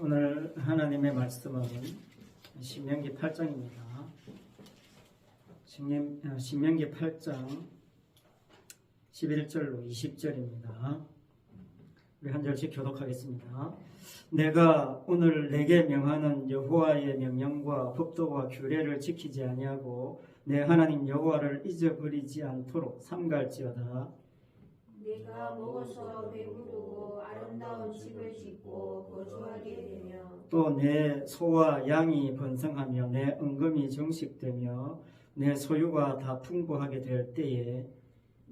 오늘 하나님의 말씀은 신명기 8장입니다. 신명기 8장 11절로 20절입니다. 우리 한 절씩 교독하겠습니다. 내가 오늘 내게 명하는 여호와의 명령과 법도와 규례를 지키지 아니하고 내 하나님 여호와를 잊어버리지 않도록 삼갈지어다. 내가 먹어서 배부르고 아름다운 집을 짓고 거주하게 되며 또 내 소와 양이 번성하며 내 은금이 정식되며 내 소유가 다 풍부하게 될 때에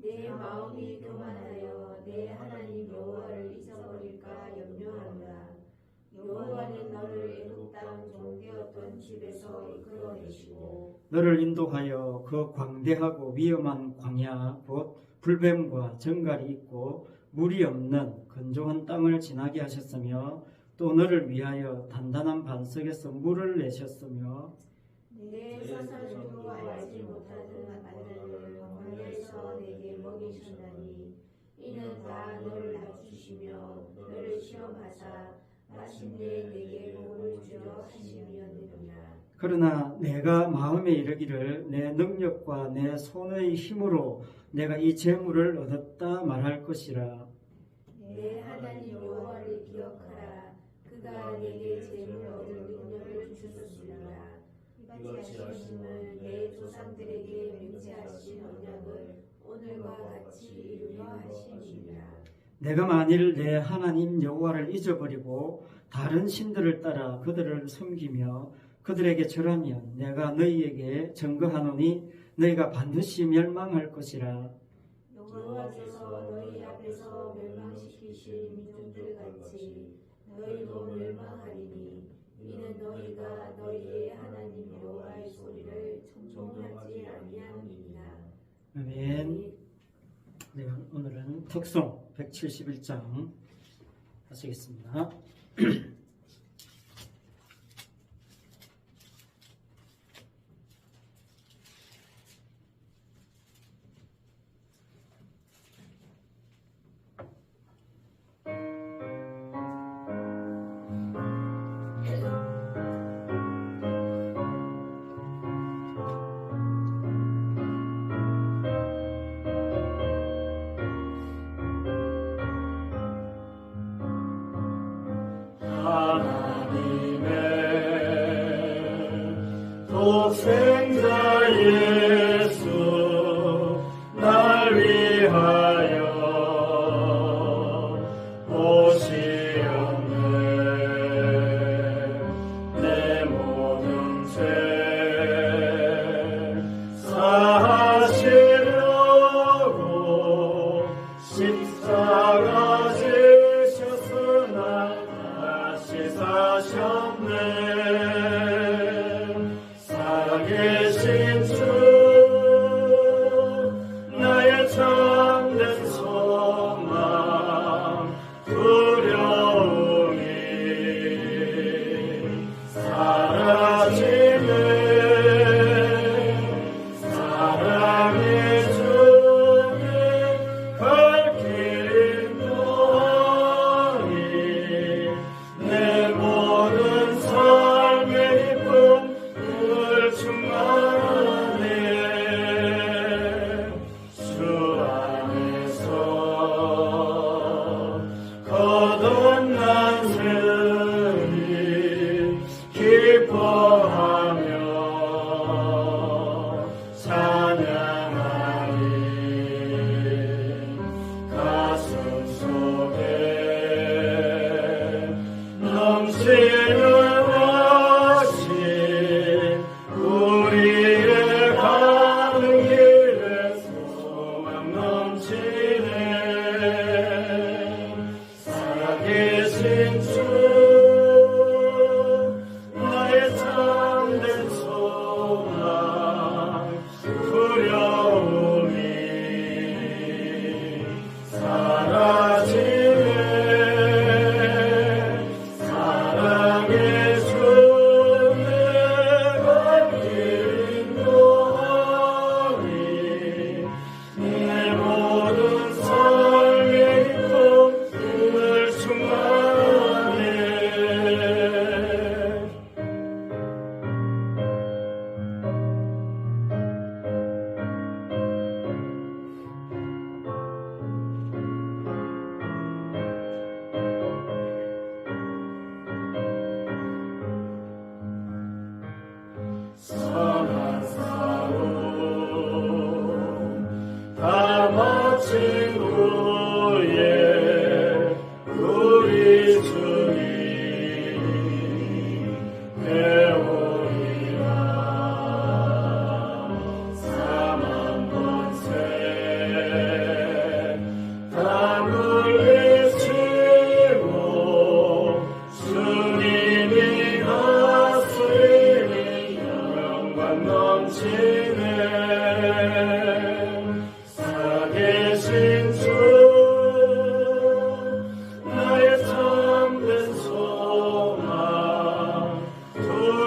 내 마음이 교만하여 내 하나님 여호와를 잊어버릴까 염려한다. 여호와는 너를 애굽 땅 종되었던 집에서 이끌어내시고 너를 인도하여 그 광대하고 위험한 광야 곧 불뱀과 정갈이 있고 물이 없는 건조한 땅을 지나게 하셨으며 또 너를 위하여 단단한 반석에서 물을 내셨으며 내 사사들도 알지 못하던 만나를 광야에서 내게 먹이셨나니 이는 다 너를 낮추시며 너를 시험하사 마침내 내게 복을 주려 하심이었느니라. 그러나 내가 마음에 이르기를 내 능력과 내 손의 힘으로 내가 이 재물을 얻었다 말할 것이라. 내 하나님 여호와를 기억하라. 그가 내게 재물 얻을 능력을 주셨으리라. 이같이 하심은 내 조상들에게 맹세하신 언약을 오늘과 같이 이루려 하심이니라. 내가 만일 내 하나님 여호와를 잊어버리고 다른 신들을 따라 그들을 섬기며 그들에게 절하면 내가 너희에게 증거하노니 너희가 반드시 멸망할 것이라. 여호와께서 너희 앞에서 멸망시키신 민족들 같이 너희도 멸망하리니 이는 너희가 너희의 하나님 여호와의 소리를 청종하지 아니함이니라. 아멘. 네, 오늘은 특송 171장 하시겠습니다. 독생자 예수 날 위하여 오시었네. 내 모든 죄 사하시려고 십자가 지셨으나 다시 사셨네. 살아계신 주 나의 참된 소망 두려움이 사라지네. 사랑의 주님 갈 길 인도하니 내 모든 삶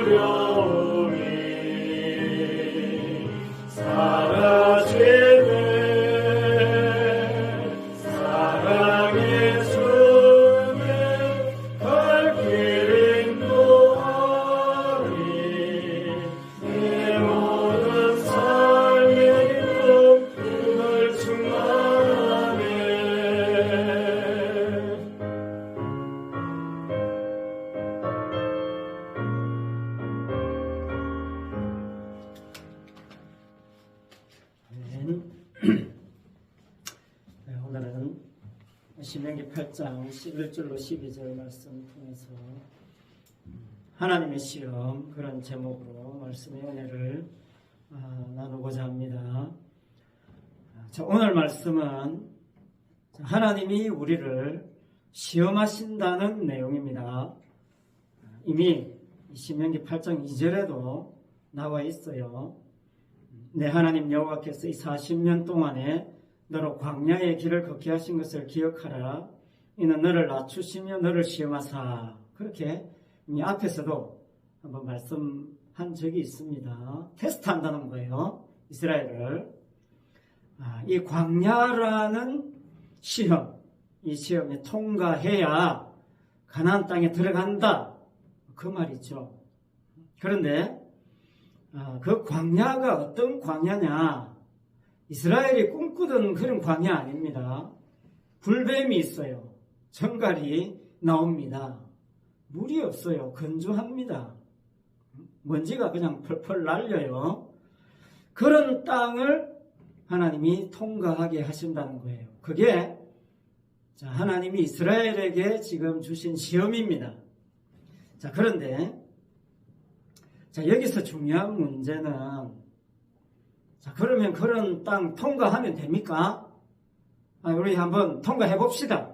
두려움이 사라지네. 사랑의 숨에 갈 길 인도하리. 내 모든 삶의 기쁨 그날 충만하네. 네, 오늘은 신명기 8장 11절로 12절 말씀 통해서 하나님의 시험 그런 제목으로 말씀의 은혜를 나누고자 합니다. 자, 오늘 말씀은 하나님이 우리를 시험하신다는 내용입니다. 이미 신명기 8장 2절에도 나와 있어요. 내 하나님 여호와께서 이 40년 동안에 너로 광야의 길을 걷게 하신 것을 기억하라. 이는 너를 낮추시며 너를 시험하사. 그렇게 이 앞에서도 한번 말씀한 적이 있습니다. 테스트한다는 거예요. 이스라엘을. 이 광야라는 시험, 이 시험에 통과해야 가나안 땅에 들어간다. 그 말이죠. 그런데 그 광야가 어떤 광야냐? 이스라엘이 꿈꾸던 그런 광야 아닙니다. 불뱀이 있어요. 정갈이 나옵니다. 물이 없어요. 건조합니다. 먼지가 그냥 펄펄 날려요. 그런 땅을 하나님이 통과하게 하신다는 거예요. 그게 하나님이 이스라엘에게 지금 주신 시험입니다. 자, 그런데 여기서 중요한 문제는 그러면 그런 땅 통과하면 됩니까? 우리 한번 통과해 봅시다.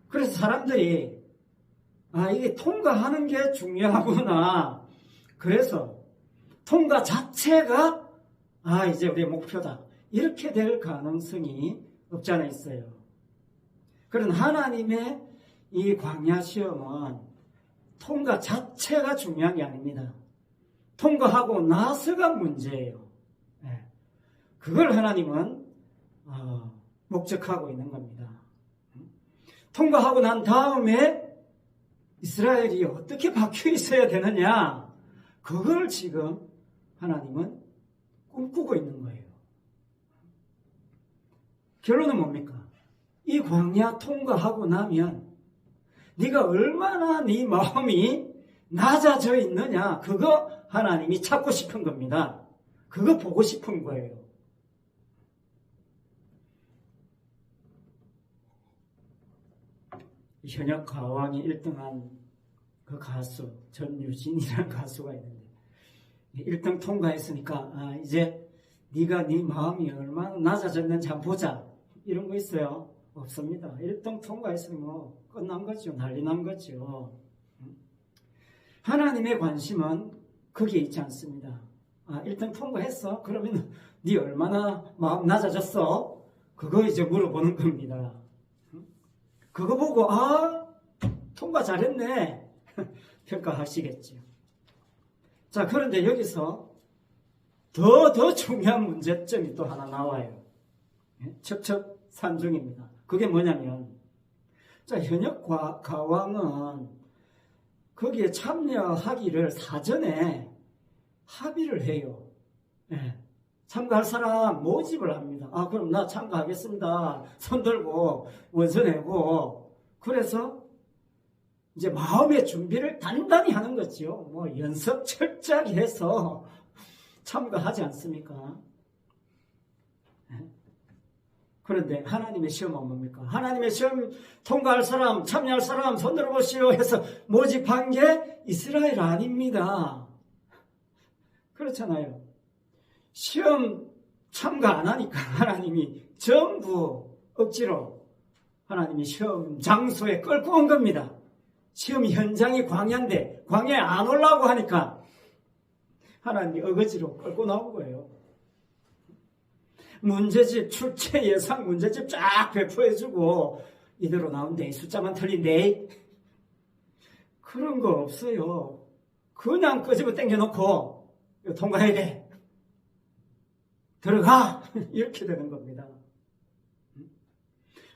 그래서 사람들이 이게 통과하는 게 중요하구나. 그래서 통과 자체가 이제 우리의 목표다. 이렇게 될 가능성이 없지 않아 있어요. 그런 하나님의 이 광야 시험은 통과 자체가 중요한 게 아닙니다. 통과하고 나서가 문제예요. 그걸 하나님은 목적하고 있는 겁니다. 통과하고 난 다음에 이스라엘이 어떻게 박혀 있어야 되느냐, 그걸 지금 하나님은 꿈꾸고 있는 거예요. 결론은 뭡니까? 이 광야 통과하고 나면 네가 얼마나 네 마음이 낮아져 있느냐, 그거 하나님이 찾고 싶은 겁니다. 그거 보고 싶은 거예요. 현역 가왕이 1등한 그 가수 전유진이라는 가수가 있는데 1등 통과했으니까 이제 네가 네 마음이 얼마나 낮아졌는지 한번 보자, 이런 거 있어요? 없습니다. 1등 통과했으면 뭐 끝난 거죠. 난리 난 거죠. 하나님의 관심은 거기에 있지 않습니다. 1등 통과했어? 그러면 네 얼마나 마음 낮아졌어? 그거 이제 물어보는 겁니다. 그거 보고 통과 잘했네 평가하시겠죠. 자, 그런데 여기서 더 중요한 문제점이 또 하나 나와요. 척척산중입니다. 그게 뭐냐면, 현역 가왕은 거기에 참여하기를 사전에 합의를 해요. 참가할 사람 모집을 합니다. 그럼 나 참가하겠습니다. 손 들고 원서 내고. 그래서 이제 마음의 준비를 단단히 하는 거죠. 뭐 연습 철저하게 해서 참가하지 않습니까? 그런데 하나님의 시험은 뭡니까? 하나님의 시험 통과할 사람, 참여할 사람 손 들어보시오 해서 모집한 게 이스라엘 아닙니다. 그렇잖아요. 시험 참가 안 하니까 하나님이 전부 억지로 하나님이 시험 장소에 끌고 온 겁니다. 시험 현장이 광야인데 광야에 안 오려고 하니까 하나님이 어거지로 끌고 나온 거예요. 문제집, 출제 예상 문제집 쫙 배포해주고 이대로 나온대, 숫자만 틀린대, 그런 거 없어요. 그냥 끄집어 당겨놓고 이거 통과해야 돼. 들어가. 이렇게 되는 겁니다.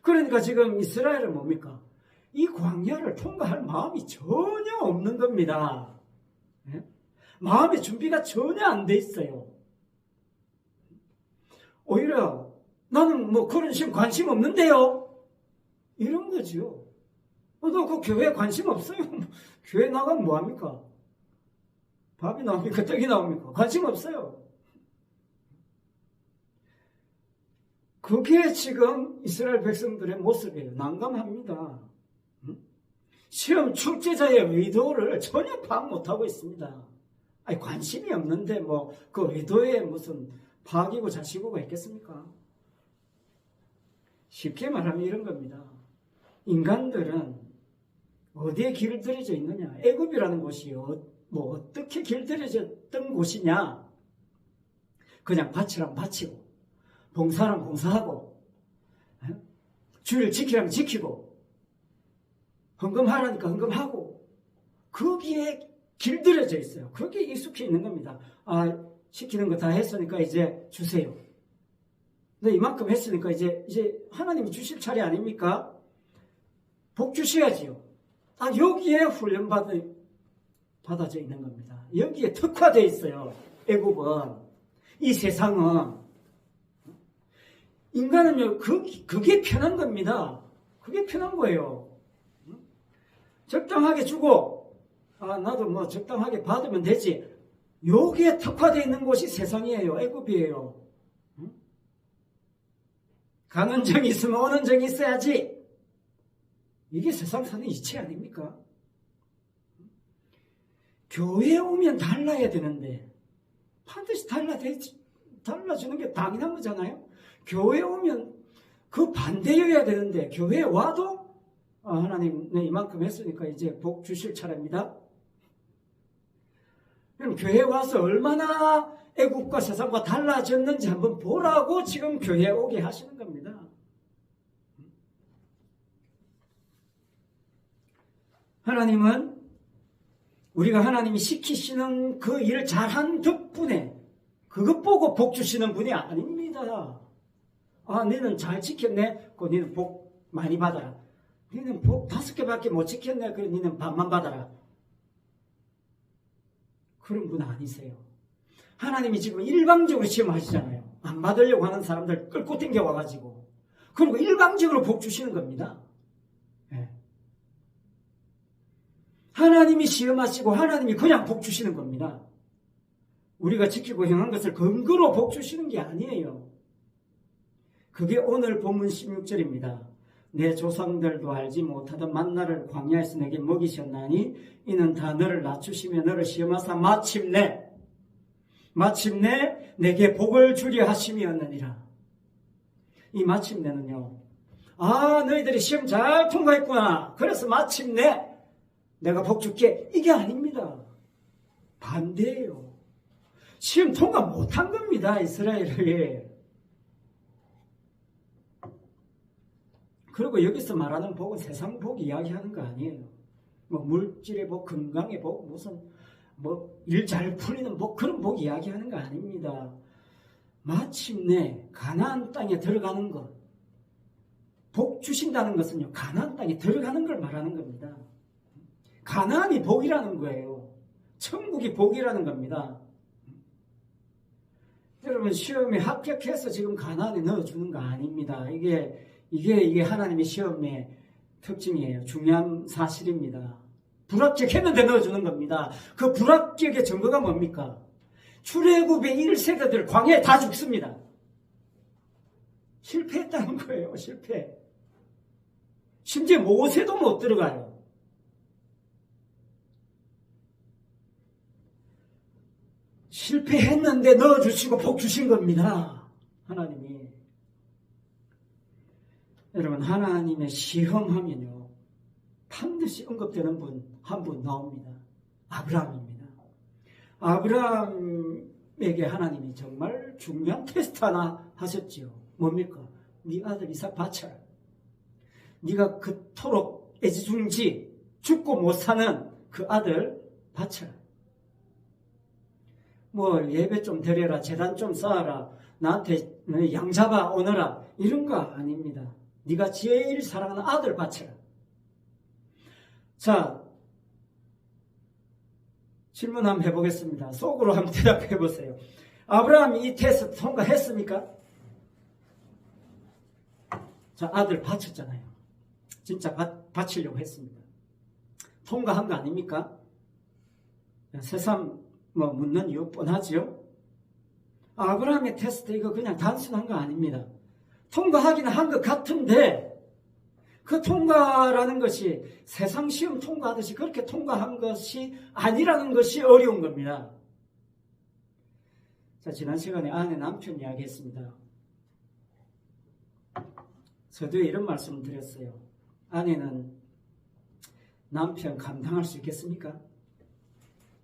그러니까 지금 이스라엘은 뭡니까? 이 광야를 통과할 마음이 전혀 없는 겁니다. 마음의 준비가 전혀 안 돼 있어요. 오히려 나는 뭐 그런 식 관심 없는데요. 이런 거죠. 너 그 교회에 관심 없어요? 교회 나가면 뭐합니까? 밥이 나옵니까? 떡이 나옵니까? 관심 없어요. 그게 지금 이스라엘 백성들의 모습이에요. 난감합니다. 시험 출제자의 의도를 전혀 파악 못하고 있습니다. 아니, 관심이 없는데 뭐 그 의도에 무슨 파악이고 자시고가 있겠습니까? 쉽게 말하면 이런 겁니다. 인간들은 어디에 길들여져 있느냐? 애굽이라는 곳이 뭐 어떻게 길들여졌던 곳이냐? 그냥 바치라면 바치고, 봉사라면 봉사하고, 주의를 지키라면 지키고, 헌금하라니까 헌금하고, 거기에 길들여져 있어요. 거기에 익숙해 있는 겁니다. 아, 시키는 거 다 했으니까 이제 주세요. 근데 이만큼 했으니까 이제 하나님이 주실 차례 아닙니까? 복 주셔야지요. 아, 여기에 받아져 있는 겁니다. 여기에 특화되어 있어요. 애국은. 이 세상은. 인간은요, 그게 편한 겁니다. 그게 편한 거예요. 적당하게 주고, 아, 나도 뭐 적당하게 받으면 되지. 여기에 특화되어 있는 곳이 세상이에요. 애국이에요. 가는 정이 있으면 오는 정이 있어야지. 이게 세상 사는 이치 아닙니까? 교회에 오면 달라야 되는데 반드시 달라지는 게 당연한 거잖아요. 교회에 오면 그 반대여야 되는데 교회에 와도 하나님 이만큼 했으니까 이제 복 주실 차례입니다. 그럼 교회에 와서 얼마나 애국과 세상과 달라졌는지 한번 보라고 지금 교회에 오게 하시는 겁니다. 하나님은 우리가 하나님이 시키시는 그 일을 잘한 덕분에 그것 보고 복 주시는 분이 아닙니다. 아, 너는 잘 지켰네? 그 너는 복 많이 받아라. 너는 복 5개밖에 못 지켰네? 그래 너는 반만 받아라. 그런 분 아니세요. 하나님이 지금 일방적으로 시험하시잖아요. 안 받으려고 하는 사람들 끌고 당겨 와가지고. 그리고 일방적으로 복 주시는 겁니다. 네. 하나님이 시험하시고 하나님이 그냥 복 주시는 겁니다. 우리가 지키고 행한 것을 근거로 복 주시는 게 아니에요. 그게 오늘 본문 16절입니다. 내 조상들도 알지 못하던 만나를 광야에서 내게 먹이셨나니 이는 다 너를 낮추시며 너를 시험하사 마침내 내게 복을 주려 하심이었느니라. 이 마침내는요, 아, 너희들이 시험 잘 통과했구나. 그래서 마침내 내가 복 줄게. 이게 아닙니다. 반대예요. 시험 통과 못한 겁니다. 이스라엘이. 그리고 여기서 말하는 복은 세상 복 이야기하는 거 아니에요. 뭐 물질의 복, 건강의 복, 무슨 뭐 일 잘 풀리는 복, 그런 복 이야기하는 거 아닙니다. 마침내 가나안 땅에 들어가는 것, 복 주신다는 것은요, 가나안 땅에 들어가는 걸 말하는 겁니다. 가나안이 복이라는 거예요. 천국이 복이라는 겁니다. 여러분, 시험에 합격해서 지금 가나안에 넣어주는 거 아닙니다. 이게 하나님의 시험의 특징이에요. 중요한 사실입니다. 불합격했는데 넣어주는 겁니다. 그 불합격의 증거가 뭡니까? 출애굽의 1세대들 광야에 다 죽습니다. 실패했다는 거예요. 실패. 심지어 모세도 못 들어가요. 실패했는데 넣어주시고 복 주신 겁니다. 하나님이. 여러분, 하나님의 시험하면요, 반드시 언급되는 분 한 분 나옵니다. 아브라함입니다. 아브라함에게 하나님이 정말 중요한 테스트 하나 하셨지요. 뭡니까? 네 아들 이삭 바쳐라. 네가 그토록 애지중지 죽고 못 사는 그 아들 바쳐라. 뭐 예배 좀 드려라, 제단 좀 쌓아라, 나한테 양 잡아 오너라, 이런 거 아닙니다. 네가 제일 사랑하는 아들 바쳐라. 자, 질문 한번 해보겠습니다. 속으로 한번 대답해 보세요. 아브라함이 이 테스트 통과했습니까? 자, 아들 바쳤잖아요. 진짜 바치려고 했습니다. 통과한 거 아닙니까? 새삼 뭐 묻는 이유 뻔하죠? 아브라함의 테스트 이거 그냥 단순한 거 아닙니다. 통과하기는 한 것 같은데 그 통과라는 것이 세상 시험 통과하듯이 그렇게 통과한 것이 아니라는 것이 어려운 겁니다. 자, 지난 시간에 아내 남편 이야기했습니다. 저도 이런 말씀을 드렸어요. 아내는 남편 감당할 수 있겠습니까?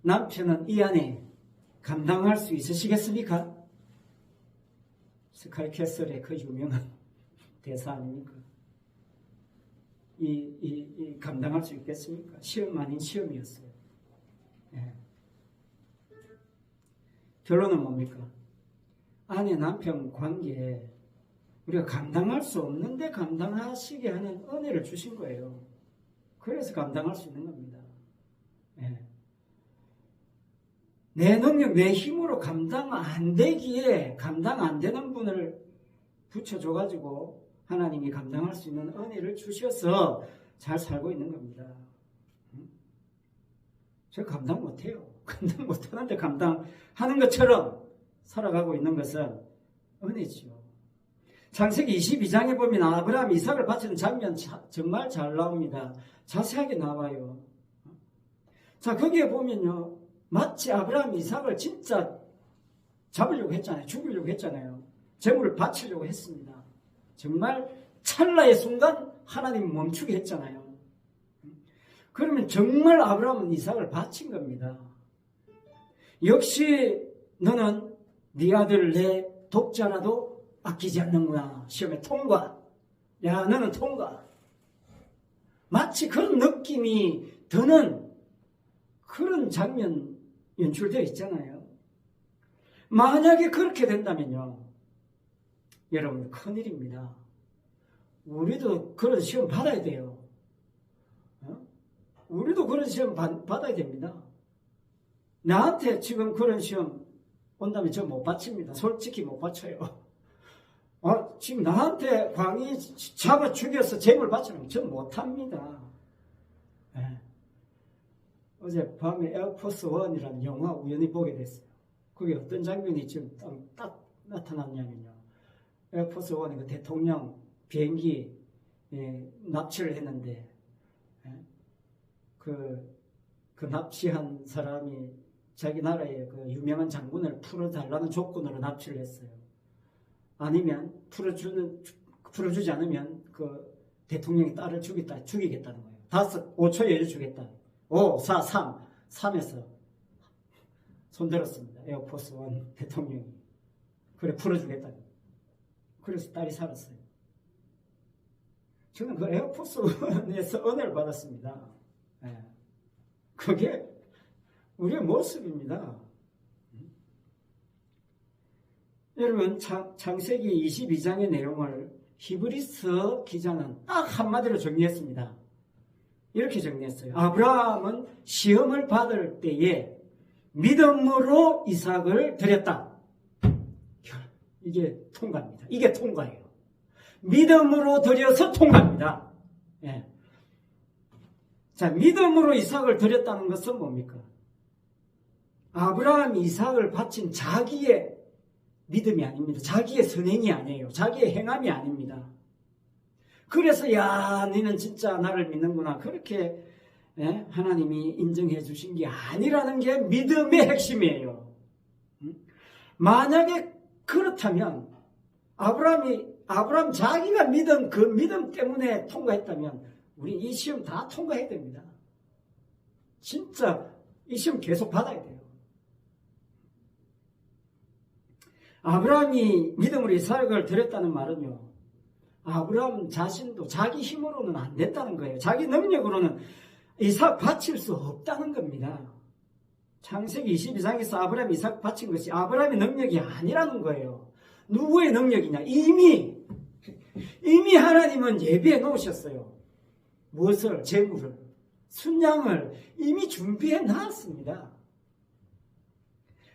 남편은 이 아내 감당할 수 있으시겠습니까? 스카이 캐슬의 그 유명한 대사 아닙니까? 감당할 수 있겠습니까? 시험 아닌 시험이었어요. 예. 결론은 뭡니까? 아내 남편 관계에 우리가 감당할 수 없는데 감당하시게 하는 은혜를 주신 거예요. 그래서 감당할 수 있는 겁니다. 예. 내 능력, 내 힘으로 감당 안 되기에 감당 안 되는 분을 붙여줘가지고 하나님이 감당할 수 있는 은혜를 주셔서 잘 살고 있는 겁니다. 제가 감당 못해요. 감당 못하는데 감당하는 것처럼 살아가고 있는 것은 은혜지요. 창세기 22장에 보면 아브라함 이삭을 바치는 장면 정말 잘 나옵니다. 자세하게 나와요. 자, 거기에 보면요. 마치 아브라함 이삭을 진짜 잡으려고 했잖아요. 죽이려고 했잖아요. 재물을 바치려고 했습니다. 정말 찰나의 순간 하나님이 멈추게 했잖아요. 그러면 정말 아브라함은 이삭을 바친 겁니다. 역시 너는 네 아들 내 독자라도 아끼지 않는구나. 시험에 통과. 야, 너는 통과. 마치 그런 느낌이 드는 그런 장면 연출되어 있잖아요. 만약에 그렇게 된다면요. 여러분 큰일입니다. 우리도 그런 시험 받아야 돼요. 우리도 그런 시험 받아야 됩니다. 나한테 지금 그런 시험 온다면 저 못 바칩니다. 솔직히 못 바쳐요. 지금 나한테 광이 잡아 죽여서 재물 바치는 저 못합니다. 네. 어제 밤에 에어포스 1이라는 영화 우연히 보게 됐어요. 그게 어떤 장면이 지금 딱 나타났냐면요. 에어포스 1이 그 대통령 비행기 납치를 했는데 그 납치한 사람이 자기 나라의 그 유명한 장군을 풀어달라는 조건으로 납치를 했어요. 아니면 풀어주지 않으면 그 대통령이 딸을 죽이겠다는 거예요. 5초 여유 주겠다. 5, 4, 3. 3에서 손들었습니다. 에어포스 1 대통령이. 그래, 풀어주겠다. 그래서 딸이 살았어요. 저는 그 에어포스 1에서 은혜를 받았습니다. 네. 그게 우리의 모습입니다. 여러분, 창세기 22장의 내용을 히브리서 기자는 딱 한마디로 정리했습니다. 이렇게 정리했어요. 아브라함은 시험을 받을 때에 믿음으로 이삭을 드렸다. 이게 통과입니다. 이게 통과예요. 믿음으로 드려서 통과입니다. 예. 자, 믿음으로 이삭을 드렸다는 것은 뭡니까? 아브라함이 이삭을 바친 자기의 믿음이 아닙니다. 자기의 선행이 아니에요. 자기의 행함이 아닙니다. 그래서 야, 너는 진짜 나를 믿는구나. 그렇게 하나님이 인정해 주신 게 아니라는 게 믿음의 핵심이에요. 만약에 그렇다면 아브라함 자기가 믿은 그 믿음 때문에 통과했다면 우리 이 시험 다 통과해야 됩니다. 진짜 이 시험 계속 받아야 돼요. 아브라함이 믿음으로 이삭을 드렸다는 말은요. 아브라함 자신도 자기 힘으로는 안 된다는 거예요. 자기 능력으로는 이삭 바칠 수 없다는 겁니다. 창세기 22장에서 아브라함이 이삭 바친 것이 아브라함의 능력이 아니라는 거예요. 누구의 능력이냐? 이미 하나님은 예비해 놓으셨어요. 무엇을? 재물을, 순양을 이미 준비해 놨습니다.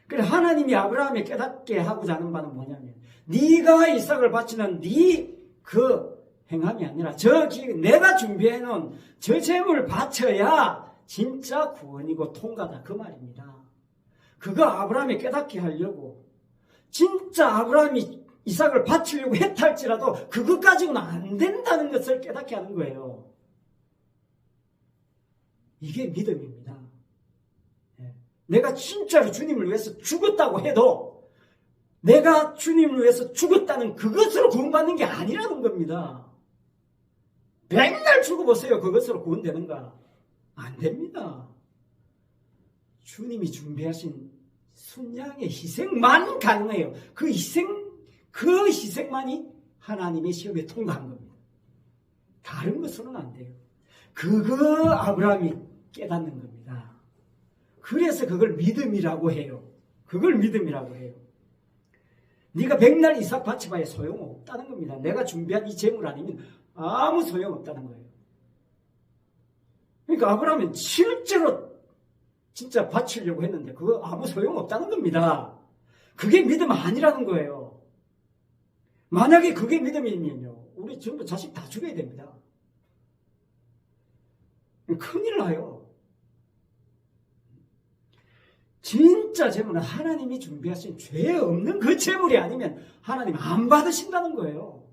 그래 하나님이 아브라함에 깨닫게 하고자 하는 바는 뭐냐면 네가 이삭을 바치는 네 그 행함이 아니라 내가 준비해 놓은 저 재물을 바쳐야 진짜 구원이고 통과다 그 말입니다. 그거 아브라함이 깨닫게 하려고 진짜 아브라함이 이삭을 바치려고 했다 할지라도 그것 가지고는 안 된다는 것을 깨닫게 하는 거예요. 이게 믿음입니다. 내가 진짜로 주님을 위해서 죽었다고 해도 내가 주님을 위해서 죽었다는 그것으로 구원받는 게 아니라는 겁니다. 맨날 죽어보세요. 그것으로 구원되는가? 안 됩니다. 주님이 준비하신 순양의 희생만 가능해요. 그 희생만이 하나님의 시험에 통과한 겁니다. 다른 것으로는 안 돼요. 그거 아브라함이 깨닫는 겁니다. 그래서 그걸 믿음이라고 해요. 그걸 믿음이라고 해요. 네가 백날 이삭 바쳐봐야 소용없다는 겁니다. 내가 준비한 이 재물 아니면 아무 소용없다는 거예요. 그러니까 아브라함은 실제로 진짜 바치려고 했는데 그거 아무 소용없다는 겁니다. 그게 믿음 아니라는 거예요. 만약에 그게 믿음이면요, 우리 전부 자식 다 죽여야 됩니다. 큰일 나요. 진짜 재물은 하나님이 준비하신 죄 없는 그 재물이 아니면 하나님 안 받으신다는 거예요.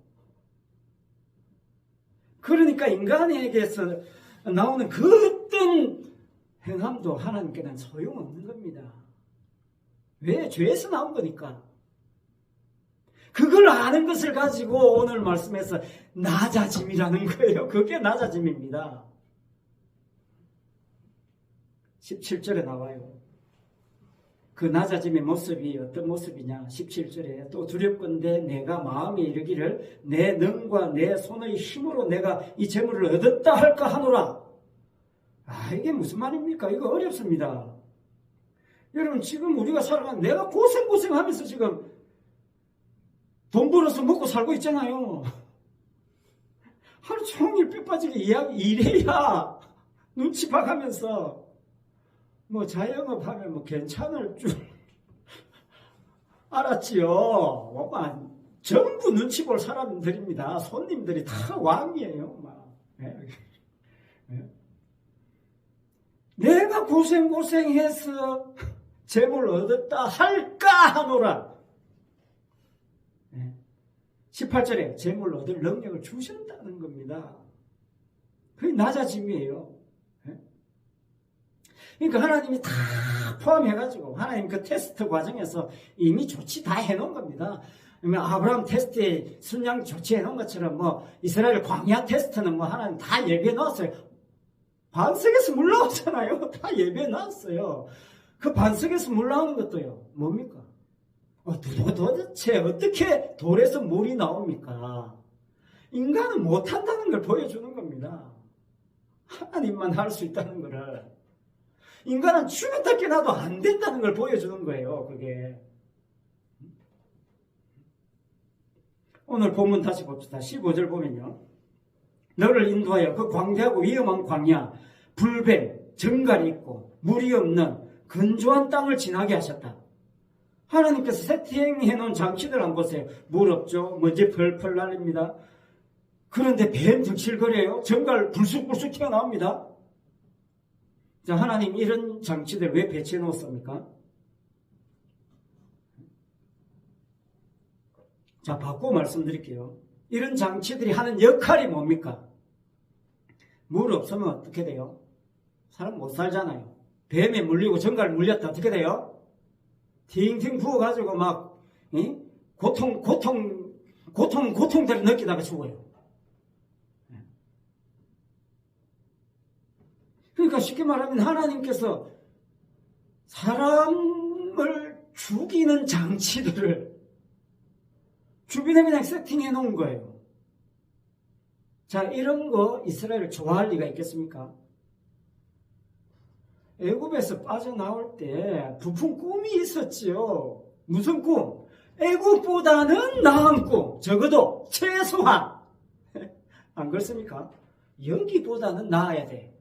그러니까 인간에게서 나오는 그 어떤 행함도 하나님께는 소용없는 겁니다. 왜? 죄에서 나온 거니까. 그걸 아는 것을 가지고 오늘 말씀에서 낮아짐이라는 거예요. 그게 낮아짐입니다. 17절에 나와요. 그 낮아짐의 모습이 어떤 모습이냐? 17절에 또 두렵건대 내가 마음에 이르기를 내 능과 내 손의 힘으로 내가 이 재물을 얻었다 할까 하노라. 이게 무슨 말입니까? 이거 어렵습니다. 여러분 지금 우리가 살아가는 내가 고생하면서 지금 돈 벌어서 먹고 살고 있잖아요. 하루 종일 뼈 빠지게 일해야 눈치 봐가면서 뭐 자영업하면 뭐 괜찮을 줄 알았지요. 전부 눈치 볼 사람들입니다. 손님들이 다 왕이에요. 내가 고생해서 재물 얻었다 할까 하노라. 18절에 재물 얻을 능력을 주셨다는 겁니다. 그게 낮아짐이에요. 그러니까 하나님이 다 포함해가지고 하나님 그 테스트 과정에서 이미 조치 다 해놓은 겁니다. 아브라함 테스트에 순양 조치해놓은 것처럼 뭐 이스라엘 광야 테스트는 뭐 하나님 다 예비해 놓았어요. 반석에서 물 나오잖아요. 다 예비해 놨어요. 그 반석에서 물 나오는 것도요. 뭡니까? 도대체 어떻게 돌에서 물이 나옵니까? 인간은 못한다는 걸 보여주는 겁니다. 하나님만 할 수 있다는 거를. 인간은 죽었다 깨나도 안 된다는 걸 보여주는 거예요. 그게. 오늘 본문 다시 봅시다. 15절 보면요. 너를 인도하여 그 광대하고 위험한 광야, 불뱀, 정갈이 있고 물이 없는 건조한 땅을 지나게 하셨다. 하나님께서 세팅해 놓은 장치들 한번 보세요. 물 없죠. 먼지 펄펄 날립니다. 그런데 뱀 득실거려요. 정갈 불쑥불쑥 튀어나옵니다. 자, 하나님 이런 장치들 왜 배치해 놓았습니까? 자, 바꾸고 말씀드릴게요. 이런 장치들이 하는 역할이 뭡니까? 물 없으면 어떻게 돼요? 사람 못 살잖아요. 뱀에 물리고 정갈 물렸다 어떻게 돼요? 팅팅 부어가지고 막 고통들을 느끼다가 죽어요. 그러니까 쉽게 말하면 하나님께서 사람을 죽이는 장치들을 주변에 그냥 세팅해 놓은 거예요. 자, 이런 거 이스라엘 좋아할 리가 있겠습니까? 애굽에서 빠져나올 때 부푼 꿈이 있었지요. 무슨 꿈? 애굽보다는 나은 꿈. 적어도 최소한. 안 그렇습니까? 여기보다는 나아야 돼.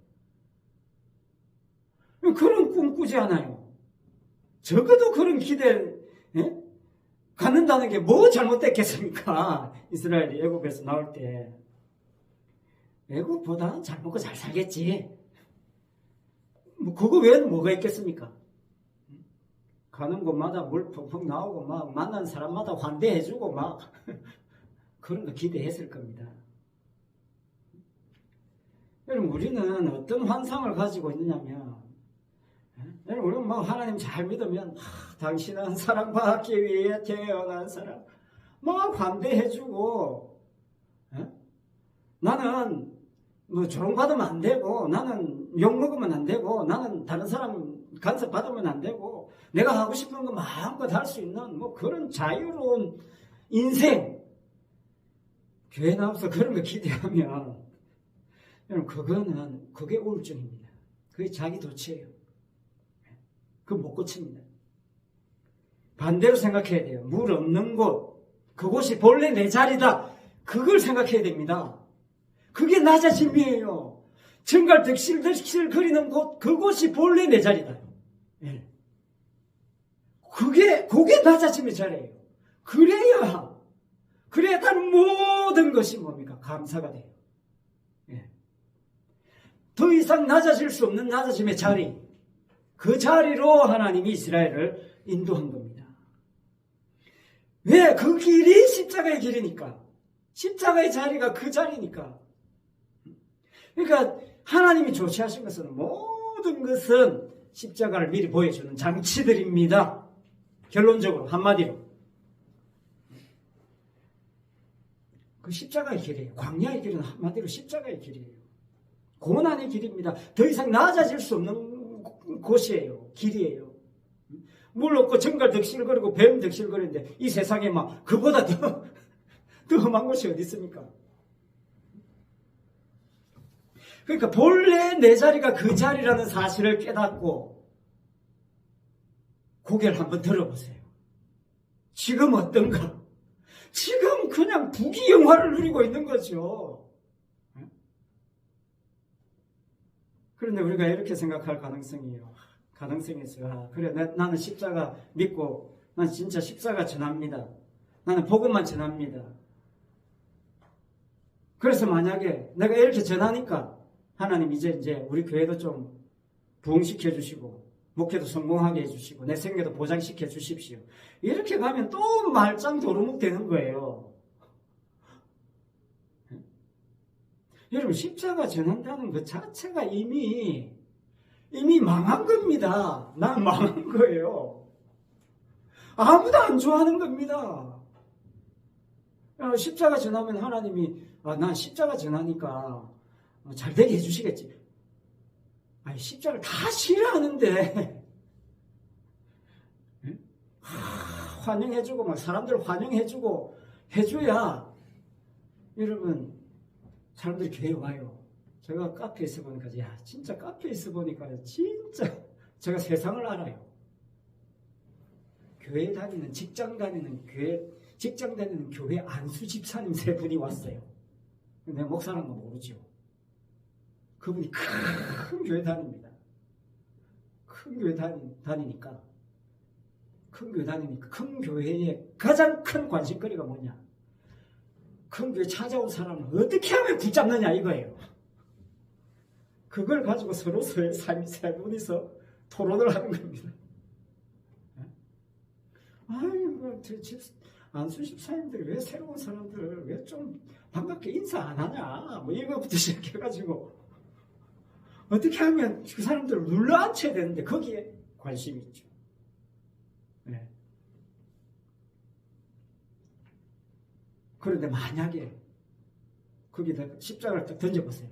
그런 꿈 꾸지 않아요. 적어도 그런 기대 갖는다는 게 뭐 잘못됐겠습니까? 이스라엘이 애굽에서 나올 때 애굽보다는 잘 먹고 잘 살겠지. 뭐 그거 외에는 뭐가 있겠습니까? 가는 곳마다 물 펑펑 나오고 막 만난 사람마다 환대해주고 막 그런 거 기대했을 겁니다. 여러분, 우리는 어떤 환상을 가지고 있느냐면, 여러분, 우리는 막 하나님 잘 믿으면 당신은 사랑받기 위해 태어난 사람 막 환대해주고, 나는 뭐 조롱받으면 안 되고, 나는 욕먹으면 안 되고, 나는 다른 사람 간섭받으면 안 되고, 내가 하고 싶은 거 마음껏 할 수 있는 뭐 그런 자유로운 인생. 교회 나와서 그런 거 기대하면 여러분, 그게 우울증입니다. 그게 자기 도취예요. 그거 못 고칩니다. 반대로 생각해야 돼요. 물 없는 곳, 그곳이 본래 내 자리다. 그걸 생각해야 됩니다. 그게 낮아짐이에요. 정갈 득실득실 거리는 곳, 그곳이 본래 내 자리다. 예. 그게 낮아짐의 자리예요. 그래야 다른 모든 것이 뭡니까? 감사가 돼요. 예. 더 이상 낮아질 수 없는 낮아짐의 자리, 그 자리로 하나님이 이스라엘을 인도한 겁니다. 왜? 그 길이 십자가의 길이니까. 십자가의 자리가 그 자리니까. 그러니까 하나님이 조치하신 것은 모든 것은 십자가를 미리 보여주는 장치들입니다. 결론적으로 한마디로 그 십자가의 길이에요. 광야의 길은 한마디로 십자가의 길이에요. 고난의 길입니다. 더 이상 낮아질 수 없는 곳이에요. 길이에요. 물 없고 정갈 득실거리고 뱀 득실거리는데 이 세상에 막 그보다 더 험한 곳이 어디 있습니까? 그러니까 본래 내 자리가 그 자리라는 사실을 깨닫고 고개를 한번 들어보세요. 지금 어떤가? 지금 그냥 부귀영화를 누리고 있는 거죠. 그런데 우리가 이렇게 생각할 가능성이 있어요. 그래, 나는 십자가 믿고, 난 진짜 십자가 전합니다. 나는 복음만 전합니다. 그래서 만약에 내가 이렇게 전하니까 하나님 이제 우리 교회도 좀 부흥시켜 주시고 목회도 성공하게 해주시고 내 생계도 보장시켜 주십시오. 이렇게 가면 또 말짱 도루묵 되는 거예요. 여러분, 십자가 전한다는 것 자체가 이미 망한 겁니다. 난 망한 거예요. 아무도 안 좋아하는 겁니다. 십자가 전하면 하나님이 난 십자가 전하니까 잘 되게 해주시겠지. 아니, 십자가를 다 싫어하는데 환영해주고 막 사람들 환영해주고 해줘야 여러분 사람들이 교회에 와요. 제가 카페에 있어 보니까 진짜 카페에 있어 보니까 진짜 제가 세상을 알아요. 교회 다니는 직장 다니는 교회 안수 집사님 3분이 왔어요. 내 목사는 거 모르죠. 그분이 큰 교회 다닙니다. 큰 교회 다니니까 큰 교회의 가장 큰 관심거리가 뭐냐? 큰 교회 찾아온 사람을 어떻게 하면 붙잡느냐 이거예요. 그걸 가지고 서로서의 3분이서 토론을 하는 겁니다. 아이고, 안수 집사님들이 왜 새로운 사람들을 왜 좀 반갑게 인사 안 하냐? 뭐 이거부터 시작해가지고 어떻게 하면 그 사람들을 눌러앉혀야 되는데 거기에 관심이 있죠. 네. 그런데 만약에 거기다 십자가를 딱 던져보세요.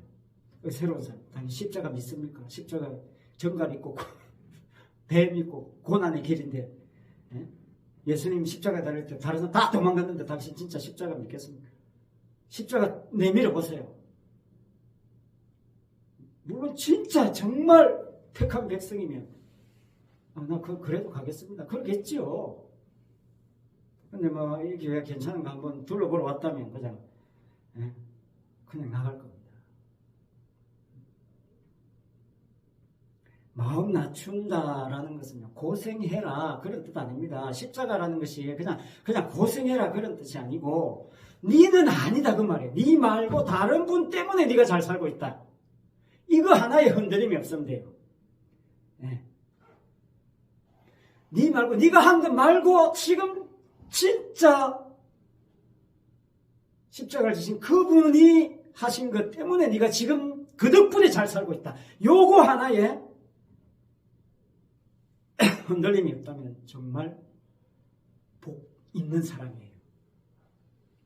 새로운 사람, 당연히 십자가 믿습니까? 십자가 정갈 있고 뱀 있고 고난의 길인데 예수님 십자가 달릴 때 다른 사람 다 도망갔는데 당신 진짜 십자가 믿겠습니까? 십자가 내밀어 보세요. 물론 진짜 정말 택한 백성이면 나 그래도 가겠습니다. 그러겠지요. 근데 뭐 이 교회 괜찮은 거 한번 둘러보러 왔다면 그냥 나갈 겁니다. 마음 낮춘다라는 것은요, 고생해라 그런 뜻 아닙니다. 십자가라는 것이 그냥 고생해라 그런 뜻이 아니고, 니는 아니다 그 말이에요. 니 말고 다른 분 때문에 니가 잘 살고 있다. 이거 하나의 흔들림이 없으면 돼요. 니 말고, 니가 한 것 말고 지금 진짜 십자가를 지신 그분이 하신 것 때문에 니가 지금 그 덕분에 잘 살고 있다. 요거 하나에 흔들림이 없다면 정말 복 있는 사람이에요.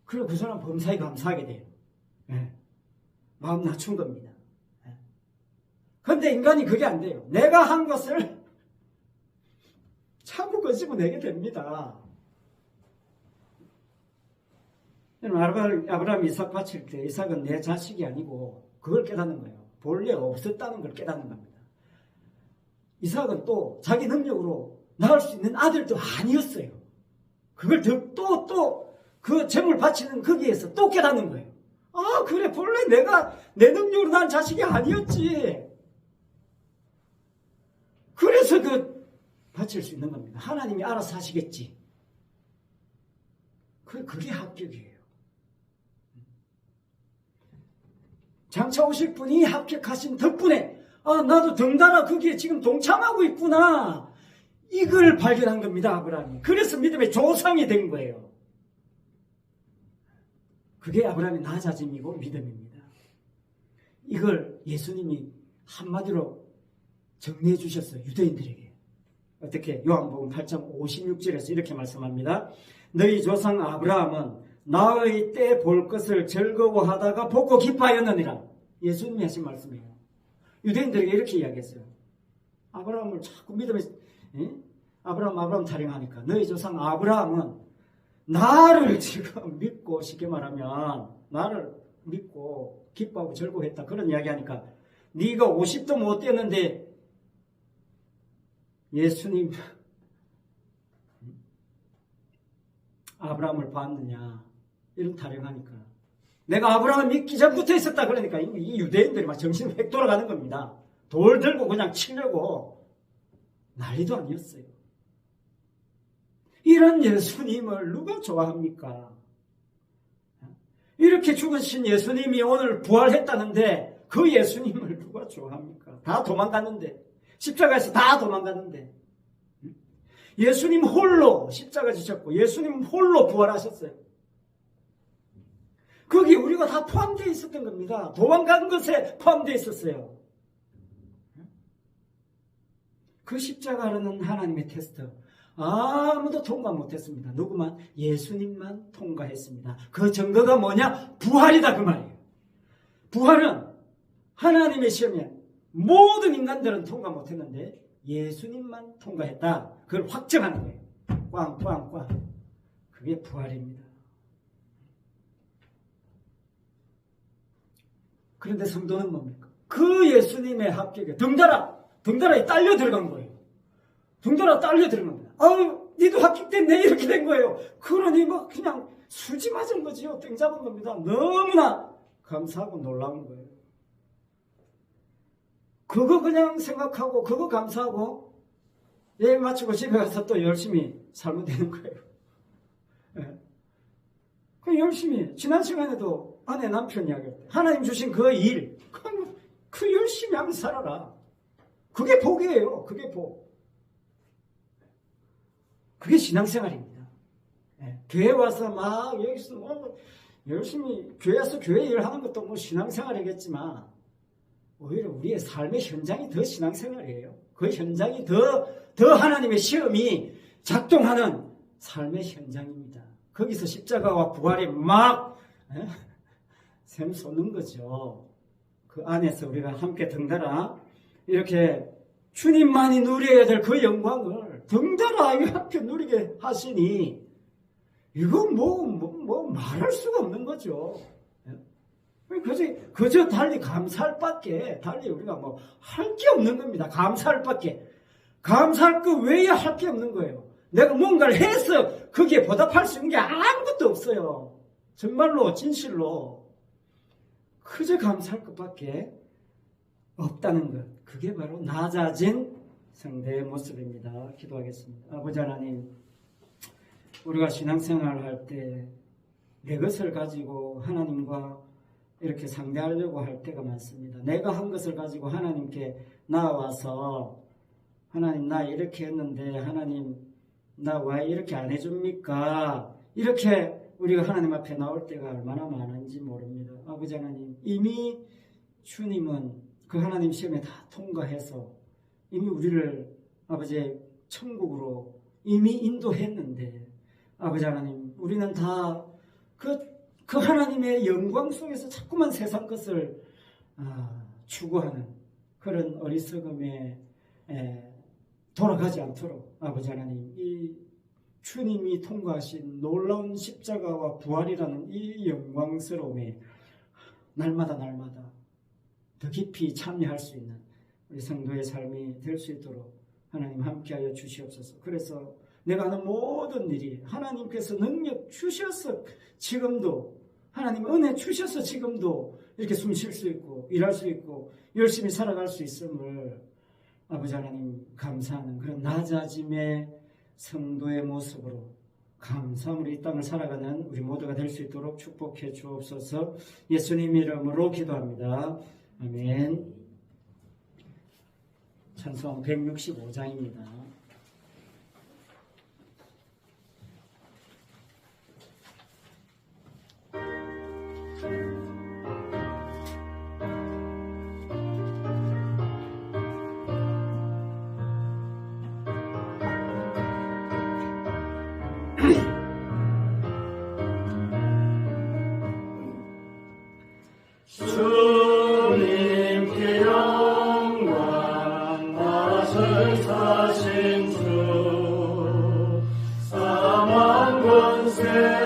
그리고 그 사람 범사에 감사하게 돼요. 마음 낮춘 겁니다. 그런데 인간이 그게 안 돼요. 내가 한 것을 자꾸 끄집어내게 됩니다. 아브라함이 이삭 바칠 때 이삭은 내 자식이 아니고 그걸 깨닫는 거예요. 본래 없었다는 걸 깨닫는 겁니다. 이삭은 또 자기 능력으로 낳을 수 있는 아들도 아니었어요. 그걸 또 그 재물 바치는 거기에서 또 깨닫는 거예요. 아, 그래, 본래 내가 내 능력으로 낳은 자식이 아니었지. 그래서 바칠 수 있는 겁니다. 하나님이 알아서 하시겠지. 그게 합격이에요. 장차 오실 분이 합격하신 덕분에 나도 덩달아 거기에 지금 동참하고 있구나. 이걸 발견한 겁니다, 아브라함이. 그래서 믿음의 조상이 된 거예요. 그게 아브라함의 낮아짐이고 믿음입니다. 이걸 예수님이 한마디로 정리해 주셨어요, 유대인들에게. 어떻게? 요한복음 8장 56절에서 이렇게 말씀합니다. 너희 조상 아브라함은 나의 때 볼 것을 즐거워하다가 보고 기뻐하였느니라. 예수님이 하신 말씀이에요. 유대인들에게 이렇게 이야기했어요. 아브라함을 자꾸 믿음에 아브라함 타령하니까 너희 조상 아브라함은 나를 지금 믿고, 쉽게 말하면 나를 믿고 기뻐하고 즐거워했다 그런 이야기하니까, 네가 50도 못 됐는데 예수님 아브라함을 봤느냐 이런 타령하니까, 내가 아브라함을 믿기 전부터 있었다 그러니까 이 유대인들이 막 정신이 획 돌아가는 겁니다. 돌 들고 그냥 치려고 난리도 아니었어요. 이런 예수님을 누가 좋아합니까? 이렇게 죽으신 예수님이 오늘 부활했다는데 그 예수님을 누가 좋아합니까? 다 도망갔는데, 십자가에서 다 도망갔는데, 예수님 홀로 십자가 지셨고 예수님 홀로 부활하셨어요. 거기 우리가 다 포함되어 있었던 겁니다. 도망간 것에 포함되어 있었어요. 그 십자가라는 하나님의 테스트, 아무도 통과 못했습니다. 누구만? 예수님만 통과했습니다. 그 증거가 뭐냐? 부활이다 그 말이에요. 부활은 하나님의 시험에 모든 인간들은 통과 못했는데 예수님만 통과했다. 그걸 확정하는 거예요. 꽝꽝꽝. 그게 부활입니다. 그런데 성도는 뭡니까? 그 예수님의 합격에 덩달아에 딸려 들어간 거예요. 덩달아 딸려 들어간 겁니다. 아유, 니도 합격됐네 이렇게 된 거예요. 그러니 뭐 그냥 수지 맞은 거지요. 땡 잡은 겁니다. 너무나 감사하고 놀라운 거예요. 그거 그냥 생각하고 그거 감사하고 예배 마치고 집에 가서 또 열심히 살면 되는 거예요. 네. 그 열심히, 지난 시간에도 아내 남편 이야기할 때 하나님 주신 그 일, 그 열심히 하면 살아라. 그게 복이에요. 그게 복. 그게 신앙생활입니다. 네. 교회 와서 막 여기서 열심히 교회 와서 교회 일 하는 것도 뭐 신앙생활이겠지만 오히려 우리의 삶의 현장이 더 신앙생활이에요. 그 현장이 더 하나님의 시험이 작동하는 삶의 현장입니다. 거기서 십자가와 부활이 막 샘솟는 거죠. 그 안에서 우리가 함께 덩달아 이렇게 주님만이 누려야 될 그 영광을 덩달아 함께 누리게 하시니 이건 뭐 말할 수가 없는 거죠. 그저 달리 감사할 밖에, 달리 우리가 뭐 할 게 없는 겁니다. 감사할 밖에. 감사할 거 외에 할 게 없는 거예요. 내가 뭔가를 해서 거기에 보답할 수 있는 게 아무것도 없어요. 정말로, 진실로. 그저 감사할 것밖에 없다는 것. 그게 바로 낮아진 성도의 모습입니다. 기도하겠습니다. 아버지 하나님, 우리가 신앙생활을 할 때 내 것을 가지고 하나님과 이렇게 상대하려고 할 때가 많습니다. 내가 한 것을 가지고 하나님께 나와서 하나님 나 이렇게 했는데 하나님 나 왜 이렇게 안 해줍니까? 이렇게 우리가 하나님 앞에 나올 때가 얼마나 많은지 모릅니다. 아버지 하나님, 이미 주님은 그 하나님 시험에 다 통과해서 이미 우리를 아버지 천국으로 이미 인도했는데 아버지 하나님, 우리는 다 그 하나님의 영광 속에서 자꾸만 세상 것을 추구하는 그런 어리석음에 돌아가지 않도록 아버지 하나님, 이 주님이 통과하신 놀라운 십자가와 부활이라는 이 영광스러움에 날마다 더 깊이 참여할 수 있는 우리 성도의 삶이 될 수 있도록 하나님 함께하여 주시옵소서. 그래서 내가 하는 모든 일이 하나님께서 능력 주셔서 지금도, 하나님 은혜 주셔서 지금도 이렇게 숨 쉴 수 있고 일할 수 있고 열심히 살아갈 수 있음을 아버지 하나님 감사하는 그런 낮아짐의 성도의 모습으로 감사함으로 이 땅을 살아가는 우리 모두가 될 수 있도록 축복해 주옵소서. 예수님 이름으로 기도합니다. 아멘. 찬송 165장입니다. 주님께 영광, 나를 사신 주, 사망 권세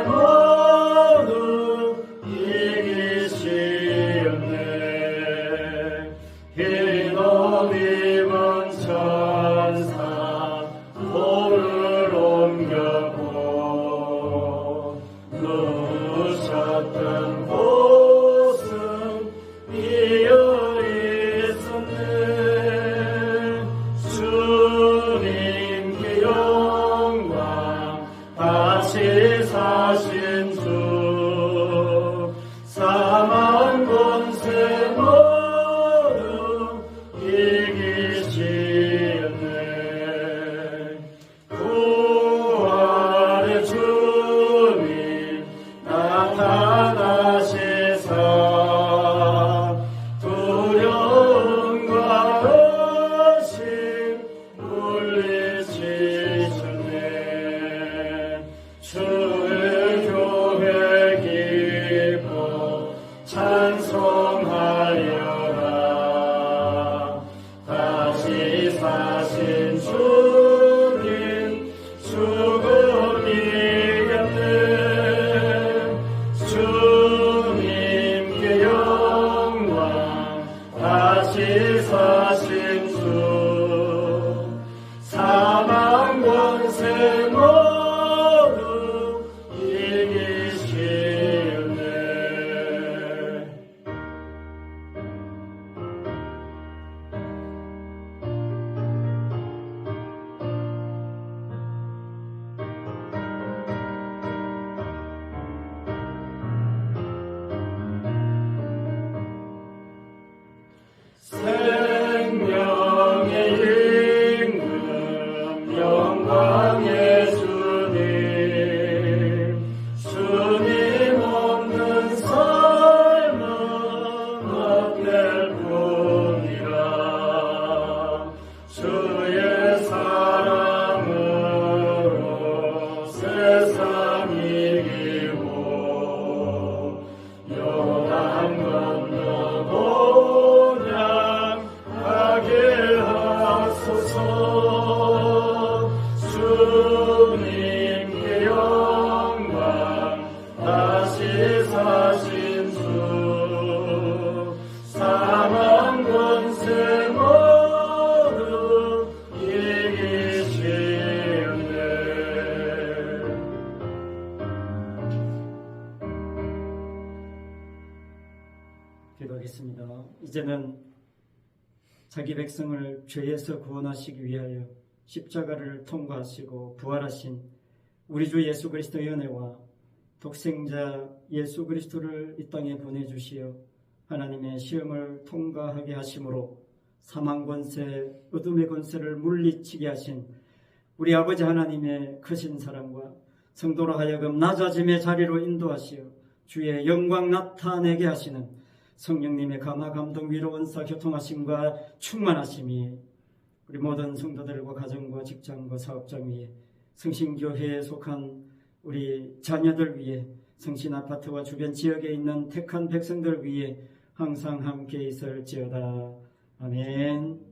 모두 이기시었네. 흰옷 입은 천사 돌을 옮겨고 누우셨던 곳은 비어 있었네. 주님께 영광, 다시 사신 주, 사망 권세 모두 이기시었네. 부활의 주님 나타나시사 두려움과 의심 물리치셨네. 주의 교회 기뻐 찬송하여라. 다시 사신 주님 죽음 이겼네. 주님께 영광, 다시 사신 주, 사망 권세 모두 이기시네. 생명의 임금 영광의 주님, 주님 없는 삶은 헛될 뿐이라. 주의 사랑으로 세상 이기고 요단 건너고 하게 하소서. 주님께 영광, 다시 사신 주, 이제는 자기 백성을 죄에서 구원하시기 위하여 십자가를 통과하시고 부활하신 우리 주 예수 그리스도의 은혜와 독생자 예수 그리스도를 이 땅에 보내주시어 하나님의 시험을 통과하게 하심으로 사망 권세, 어둠의 권세를 물리치게 하신 우리 아버지 하나님의 크신 사랑과 성도로 하여금 낮아짐의 자리로 인도하시어 주의 영광 나타내게 하시는 성령님의 감화 감동 위로 은사 교통하심과 충만하심이 우리 모든 성도들과 가정과 직장과 사업장 위에 성신교회에 속한 우리 자녀들 위에 성신아파트와 주변 지역에 있는 택한 백성들 위에 항상 함께 있을지어다. 아멘.